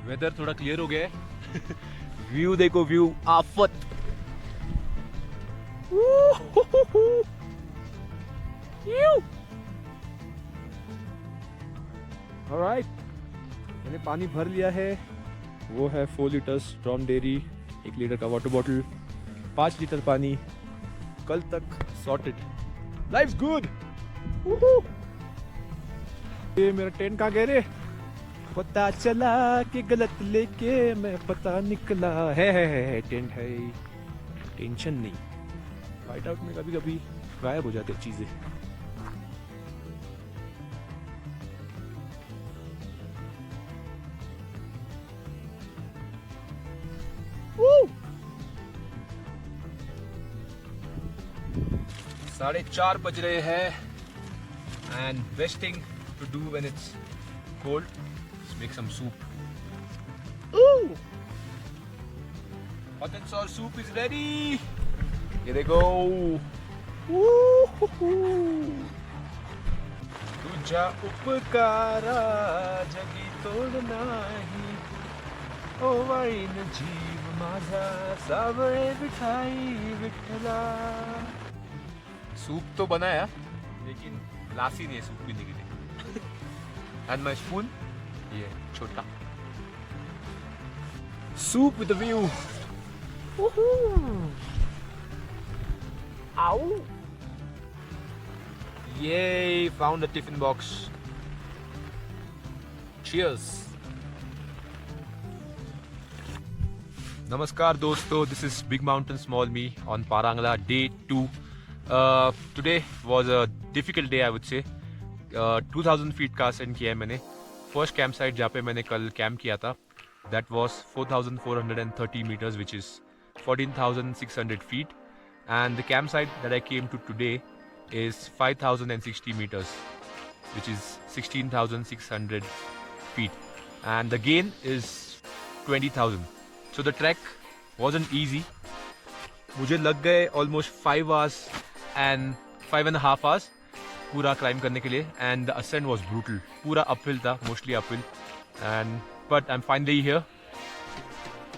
Weather थोड़ा clear हो गया है। व्यू देखो, व्यू आफत। ऑलराइट, मैंने पानी भर लिया है। वो है 4 लीटर्स ड्रॉन डेयरी, 1 लीटर का वाटर बॉटल, 5 लीटर पानी। कल तक सॉर्टेड, लाइफ्स गुड। ये मेरा टेंट कहाँ गया रे? पता चला कि गलत लेके मैं पता निकला। है टेंट है, टेंशन नहीं। वाइट आउट में कभी कभी गायब हो जाते चीजें। साढ़े 4 बज रहे हैं and best thing to do when it's cold is make some soup. Hot and sour soup is ready. ये देखो, तुझा उपकारा जगी तोड नाही, ओ वाईन जीव माझा सावळे विठाई विठ्ठला। सूप तो बनाया लेकिन ग्लास ही नहीं है सूप पीने के लिए। एंड माय स्पून, ये छोटा soup with view. Ow! Yay! Found a tiffin box. Cheers! Namaskar दोस्तों, this is Big Mountain Small Me on Parangla Day 2. Today was a difficult day I would say. 2000 feet का ascent किया है मैंने। First campsite जहाँ पे मैंने कल camp किया था, that was 4430 meters, which is 14,600 feet. And the campsite that I came to today is 5060 meters, which is 16,600 feet. And the gain is 20,000. So the trek wasn't easy. मुझे लग गए almost 5 hours and 5.5 hours पूरा climb करने के लिए, and the ascent was brutal. पूरा uphill था, mostly uphill. But I'm finally here.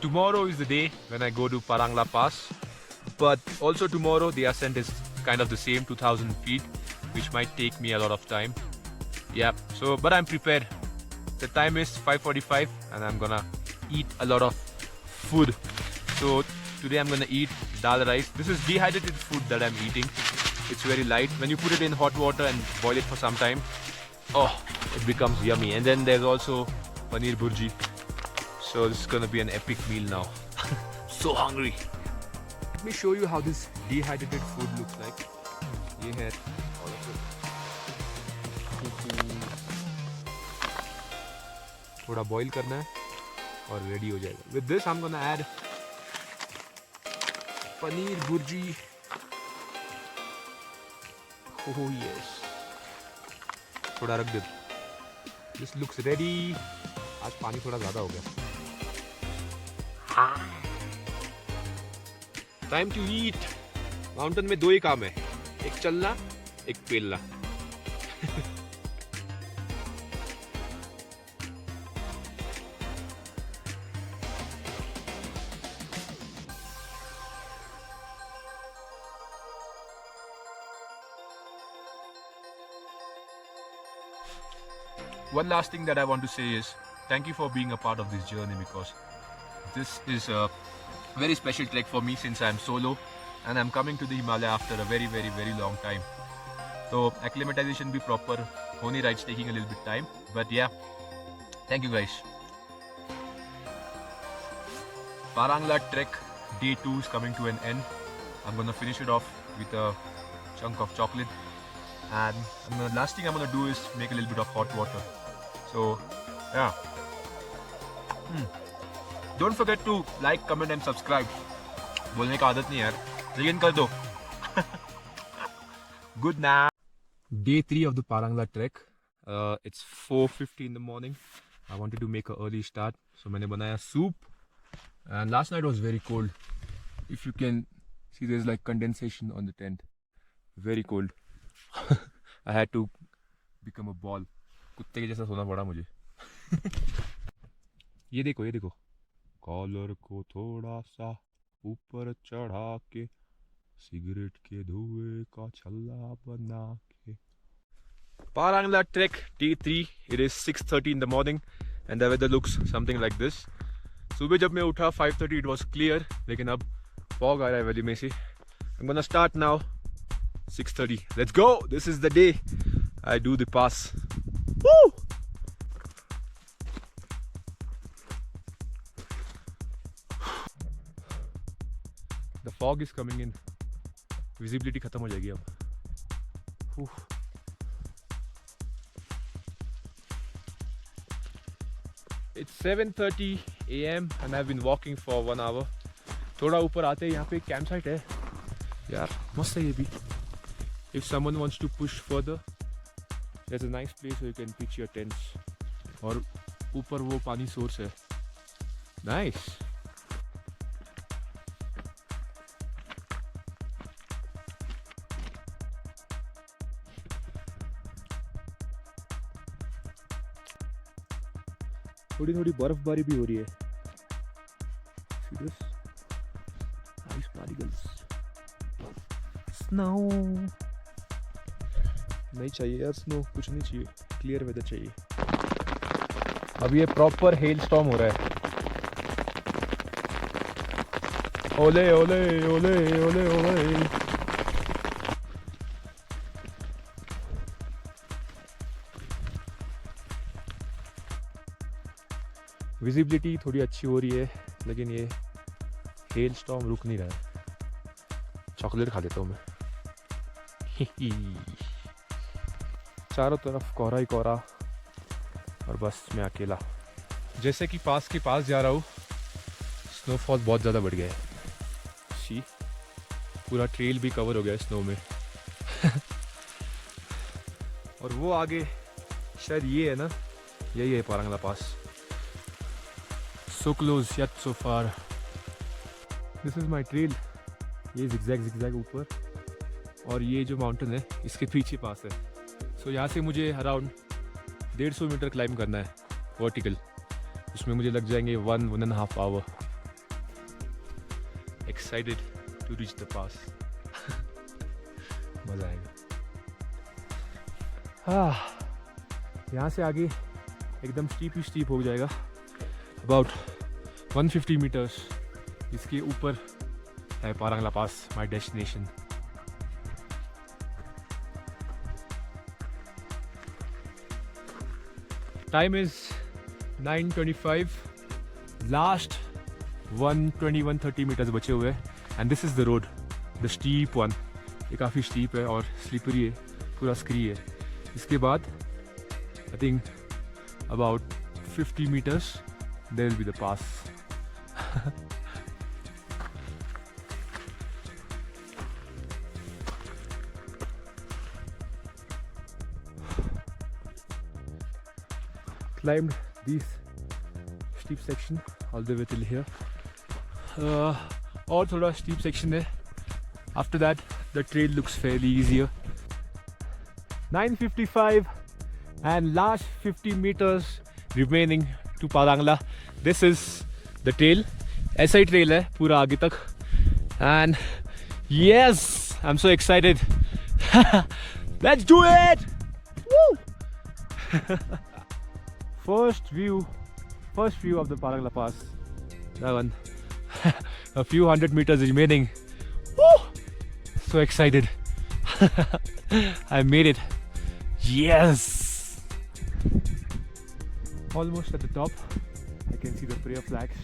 Tomorrow is the day when I go to Parangla Pass. But also tomorrow the ascent is kind of the same, 2000 feet, which might take me a lot of time. Yeah, so but I'm prepared. The time is 5:45 and I'm gonna eat a lot of food. So today I'm gonna eat dal rice. This is dehydrated food that I'm eating. It's very light. When you put it in hot water and boil it for some time, oh, it becomes yummy. And then there's also paneer burji. So this is gonna be an epic meal now. So hungry. Let me show you how this dehydrated food looks like. ये है all of it. थोड़ा boil करना है और ready हो जाएगा. With this I'm gonna add paneer burji. Oh yes. थोड़ा रख दे. This looks ready. आज पानी थोड़ा ज़्यादा हो गया. Time to eat. माउंटेन में 2 ही काम है, एक चलना, एक पेलना. One last thing that I want to say is thank you for being a part of this journey, because this is a very special trek for me since I'm solo and I'm coming to the Himalaya after a very long time. So acclimatization be proper, pony rides taking a little bit time, but yeah, thank you guys. Parangla trek day 2 is coming to an end. I'm gonna finish it off with a chunk of chocolate, and last thing I'm gonna do is make a little bit of hot water. So yeah, don't forget to like, comment and subscribe. बोलने का आदत नहीं यार, लेकिन कर दो. Good night. Day 3 of the Parangla trek. It's 4:50 in the morning. I wanted to make an early start, so मैंने बनाया soup. And last night was very cold. If you can see, there's like condensation on the tent. Very cold. I had to become a ball. कुत्ते के जैसा सोना पड़ा मुझे. ये देखो कॉलर को थोड़ा सा ऊपर चढ़ा के सिगरेट के धुएं का छल्ला बना के. Parangla Trek T3. It is 6:30 in the morning and the weather looks something like this. सुबह जब मैं उठा 5:30 it was clear, लेकिन अब fog आ रहा है वैली में से. I'm gonna start now. 6:30. Let's go. This is the day I do the pass. Woo! The fog is coming in. Visibility खत्म हो जाएगी अब. It's 7:30 a.m. and I've been walking for 1 hour. थोड़ा ऊपर आते हैं यहाँ पे कैंप साइट है यार, मस्त है ये भी. If someone wants to push further, there's a nice place where you can pitch your tents. और ऊपर वो पानी सोर्स है. Nice. थोड़ी थोड़ी बर्फबारी भी हो रही है. See this? Nice particles. Snow. नहीं चाहिए यार स्नो, कुछ नहीं चाहिए, क्लियर वेदर चाहिए. अब ये प्रॉपर हेल स्टॉर्म हो रहा है. ओले ओले ओले ओले ओले. विजिबिलिटी थोड़ी अच्छी हो रही है, लेकिन ये हेल स्टॉर्म रुक नहीं रहा है. चॉकलेट खा लेता हूँ मैं. चारों तरफ कोहरा ही कोहरा और बस मैं अकेला. जैसे कि पास के पास जा रहा हूँ, स्नोफॉल बहुत ज़्यादा बढ़ गया है. सी पूरा ट्रेल भी कवर हो गया है स्नो में. और वो आगे शायद ये है ना, यही है पारंगला पास. So close yet so far. This is my trail. ये zigzag ऊपर और ये जो माउंटेन है इसके पीछे पास है. So यहाँ से मुझे अराउंड 150 मीटर क्लाइंब करना है वर्टिकल. उसमें मुझे लग जाएंगे 1.5 hour. Excited to reach the pass. मज़ा आएगा. यहाँ से आगे एकदम स्टीप हो जाएगा. About 150 meters. इसके ऊपर है पारंगला पास, my destination. Time is 9:25. Last 120-130 meters बचे हुए हैं. And this is the road, the steep one. ये काफ़ी steep है और slippery है, पूरा scree है. इसके बाद I think about 50 meters there will be the pass. Climbed this steep section all the way till here. और थोड़ा steep section है. After that the trail looks fairly easier. 9:55 and last 50 meters remaining to Parangla. This is the trail. ऐसा ही trail है पूरा आगे तक. And yes, I'm so excited. Let's do it! Woo! First view of the Parangla Pass. That one. A few hundred meters remaining. Woo! So excited. I made it. Yes! Almost at the top. I can see the prayer flags.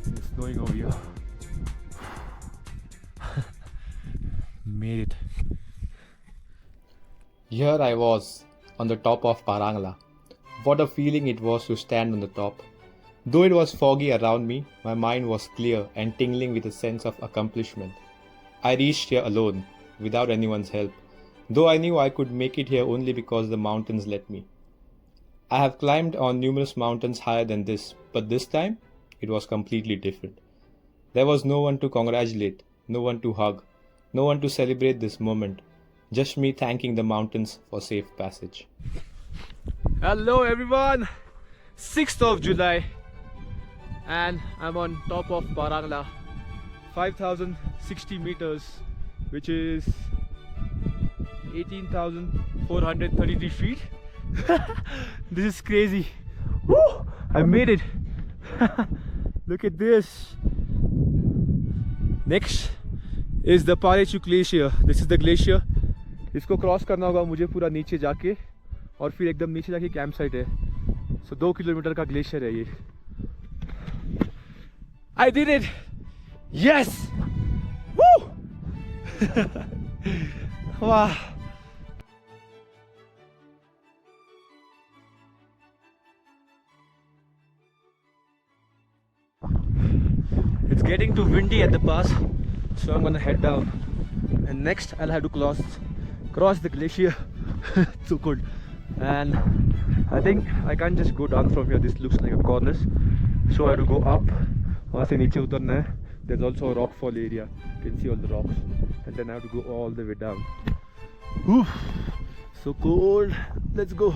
It's snowing over here. Made it. Here I was, on the top of Parangla. What a feeling it was to stand on the top. Though it was foggy around me, my mind was clear and tingling with a sense of accomplishment. I reached here alone, without anyone's help, though I knew I could make it here only because the mountains let me. I have climbed on numerous mountains higher than this, but this time, it was completely different. There was no one to congratulate, no one to hug, no one to celebrate this moment. Just me thanking the mountains for safe passage. Hello everyone! 6th of July. and I'm on top of Parangla, 5,060 meters, which is 18,433 feet. This is crazy. Woo! I made it. Look at this. Next is the Parechu glacier. This is the glacier. इसको cross करना होगा मुझे पूरा नीचे जाके, और फिर एकदम नीचे जाके कैंप साइट है. सो 2 किलोमीटर का ग्लेशियर है ये. I did it! Yes! Woo! Wow! It's getting too windy at the pass, so I'm gonna head down. And next, I'll have to cross the glacier. It's so cold. And I think I can't just go down from here. This looks like a cornice, so I have to go up. वहाँ से नीचे उतरना है. There's also a rock fall area. You can see all the rocks, and then I have to go all the way down. Whew. So cold. Let's go.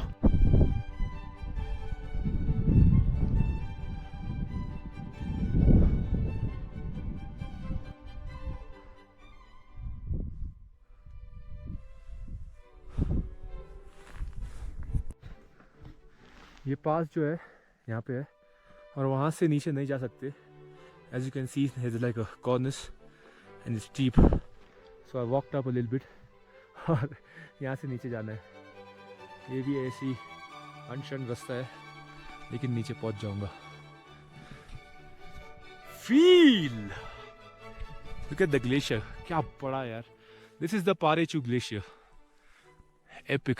ये पास जो है यहाँ पे है, और वहाँ से नीचे नहीं जा सकते. As you can see, there's like a cornice and it's steep. So I walked up a little bit. और यहाँ से नीचे जाना है. ये भी ऐसी अनशन रास्ता है, लेकिन नीचे पहुँच जाऊँगा. Feel! Look at the glacier. क्या बड़ा यार. This is the Parechu glacier. Epic.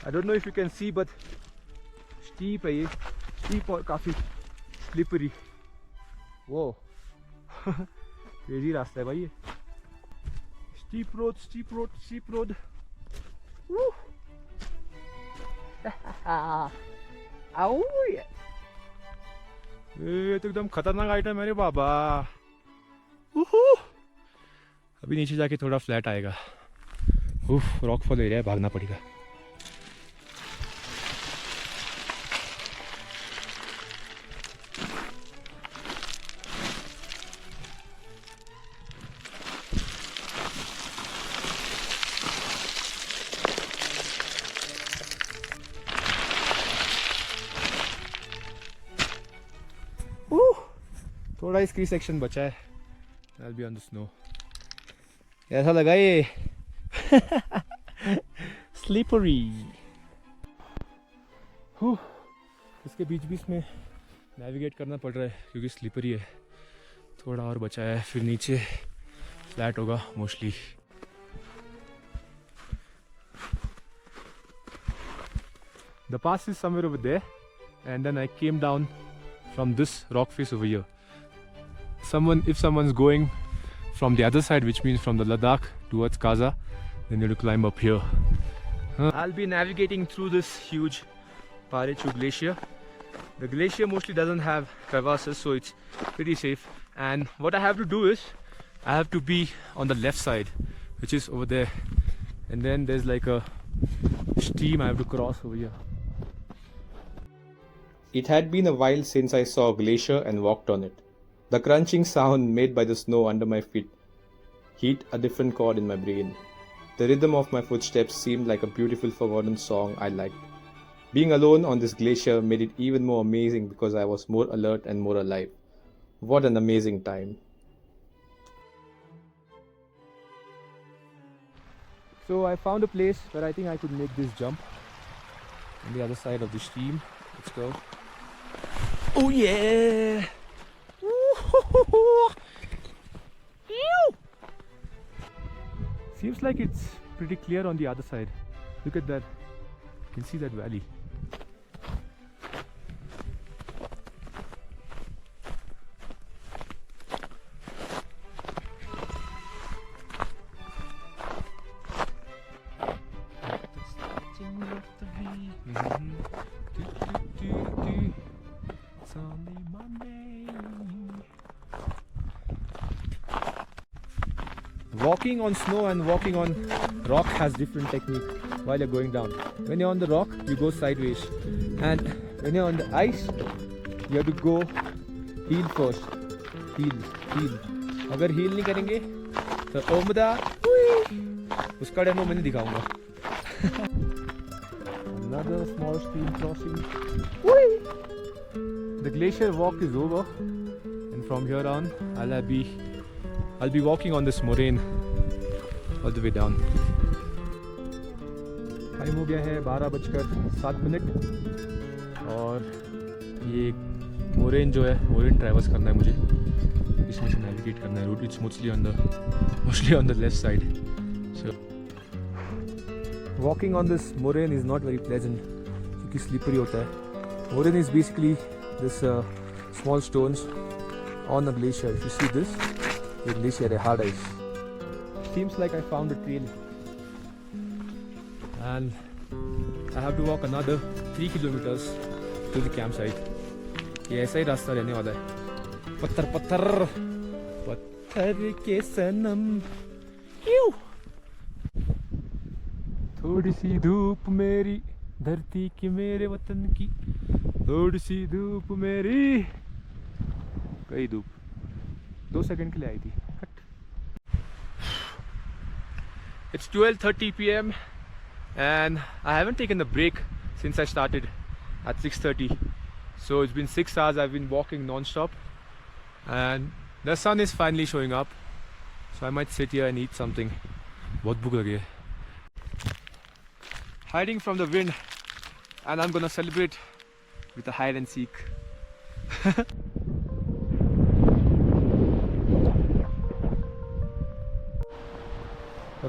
I don't know if you can see, but steep है ये. Steep और काफी slippery. Whoa. crazy रास्ता है भाई ये. Steep road, steep road, steep road. Woo. Ow, yeah. ये तो एकदम खतरनाक आइटम है रे बाबा. अभी नीचे जाके थोड़ा फ्लैट आएगा. रॉक फॉल एरिया है, भागना पड़ेगा. थोड़ा ही स्की सेक्शन बचा है. I'll be on the snow. ऐसा लगा ये. Slippery. इसके बीच बीच में नेविगेट करना पड़ रहा है क्योंकि स्लिपरी है. थोड़ा और बचा है, फिर नीचे फ्लैट होगा mostly. The pass is somewhere over there, and then I came down from this rock face over here. If someone's going from the other side, which means from the Ladakh towards Kaza, then you have to climb up here. I'll be navigating through this huge Parechu glacier. The glacier mostly doesn't have crevasses, so it's pretty safe. And what I have to do is, I have to be on the left side, which is over there. And then there's like a stream I have to cross over here. It had been a while since I saw a glacier and walked on it. The crunching sound made by the snow under my feet hit a different chord in my brain. The rhythm of my footsteps seemed like a beautiful forgotten song I liked. Being alone on this glacier made it even more amazing because I was more alert and more alive. What an amazing time. So I found a place where I think I could make this jump on the other side of the stream. Let's go. Oh yeah! Seems like it's pretty clear on the other side. Look at that. You can see that valley. Walking on snow and walking on rock has different technique while you're going down. When you're on the rock, you go sideways, and when you're on the ice, you have to go heel first. Heel. अगर heel नहीं करेंगे तो ओमदा उसका demo मैंने दिखाऊंगा. Another small stream crossing. The glacier walk is over, and from here on, I'll be walking on this moraine all the way down. Time हो गया है 12:07 और ये मोरेन जो है मोरेन ट्रैवर्स करना है मुझे. इसमें से नेविगेट करना है. Route it's mostly on the left side. So walking on this moraine is not very pleasant क्योंकि स्लिपरी होता है. Moraine is basically this small stones on the glacier. If you see this, the glacier है, hard ice. Seems like I found a trail. And I have to walk another 3 kilometers to the campsite. ये ऐसा ही रास्ता रहने वाला है. पत्थर के सनम. थोड़ी सी धूप मेरी धरती की मेरे वतन की. थोड़ी सी धूप मेरी. कई धूप 2 सेकंड के लिए आई थी. It's 12:30 p.m. and I haven't taken a break since I started at 6:30. So it's been 6 hours I've been walking non-stop and the sun is finally showing up. So I might sit here and eat something. बहुत भूख लगी है. Hiding from the wind and I'm gonna celebrate with a hide and seek.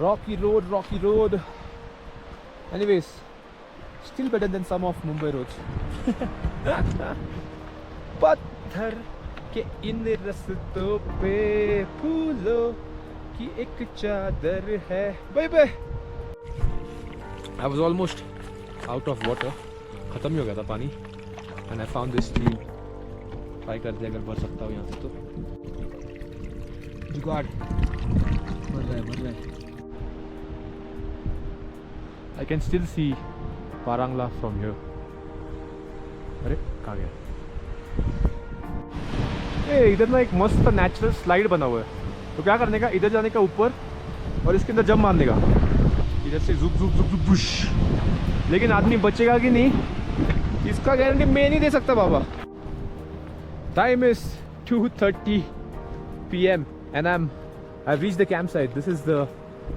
Rocky road. Anyways, still better than some of Mumbai roads. पत्थर के इन रस्तों पे फूलों की एक चादर है. Baby, I was almost out of water. खत्म ही हो गया था पानी. And I found this stream. Try करते अगर बढ़ सकता हूँ यहाँ से तो. जुगाड़ बढ़ रहा है. I can still see Parangla from here. अरे कहाँ गया? इधर ना एक मस्त नेचुरल स्लाइड बना हुआ है. तो क्या करने का, इधर जाने का ऊपर और इसके अंदर जंप मारने का. इधर से जुक जुक जुक जुक बुश. लेकिन आदमी बचेगा कि नहीं इसका गारंटी मैं नहीं दे सकता बाबा. Time is 2:30 p.m. and I've reached the campsite. This is the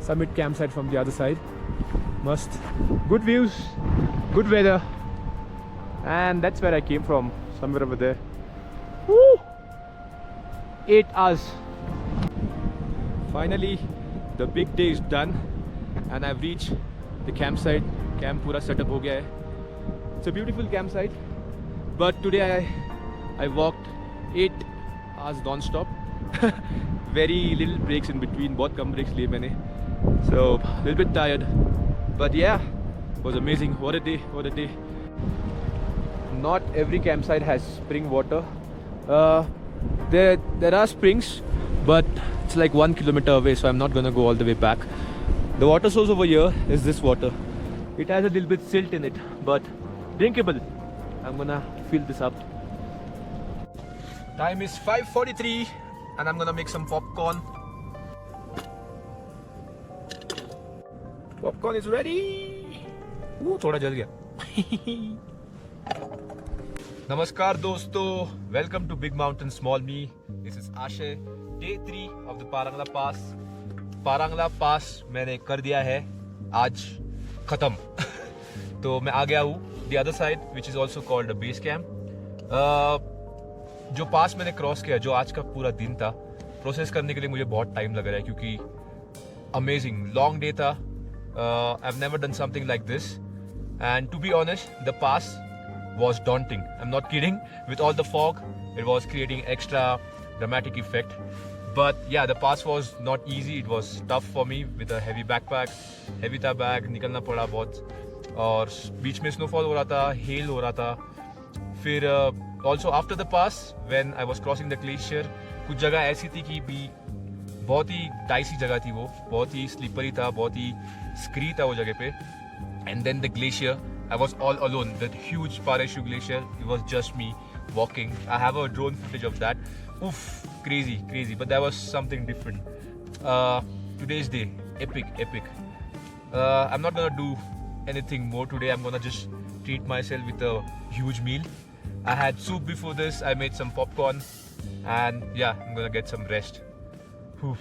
summit campsite from the other side. Must. Good views, good weather, and that's where I came from, somewhere over there. Woo! 8 hours. Finally, the big day is done, and I've reached the campsite. Camp पूरा setup हो गया है. It's a beautiful campsite, but today I walked 8 hours non-stop. Very little breaks in between. बहुत कम breaks लिए मैंने. So a little bit tired. But yeah, it was amazing. What a day. Not every campsite has spring water. There are springs, but it's like 1 kilometer away, so I'm not gonna go all the way back. The water source over here is this water. It has a little bit silt in it, but drinkable. I'm gonna fill this up. Time is 5:43 and I'm gonna make some popcorn. Popcorn is ready. थोड़ा जल गया. नमस्कार दोस्तों, welcome to big mountain small me. This is Ashay. Day 3 of the Parang La pass. Parang La pass मैंने कर दिया है आज खत्म. तो मैं आ गया हूँ the other side which is also called a base camp. जो पास मैंने क्रॉस किया, जो आज का पूरा दिन था, प्रोसेस करने के लिए मुझे बहुत टाइम लग रहा है क्योंकि अमेजिंग लॉन्ग डे था. I've never done something like this, and to be honest, the pass was daunting. I'm not kidding. With all the fog, it was creating extra dramatic effect. But yeah, the pass was not easy. It was tough for me with a heavy backpack, heavy था bag, निकलना पड़ा बहुत. और बीच में snowfall हो रहा था, hello हो रहा था. फिर also after the pass, when I was crossing the glacier, कुछ जगह ऐसी थी कि भी बहुत ही डाइसी जगह थी वो, बहुत ही स्लिपरी था, बहुत ही स्क्री था वो जगह पे. And then the glacier I was all alone. That huge Pareshu glacier, it was just me walking. I have a drone footage of that. Oof, crazy. But that was something different. Today's day, epic. I'm not gonna do anything more today. I'm gonna just treat myself with a huge meal. I had soup before this. I made some popcorn, and yeah, I'm gonna get some rest. Oof.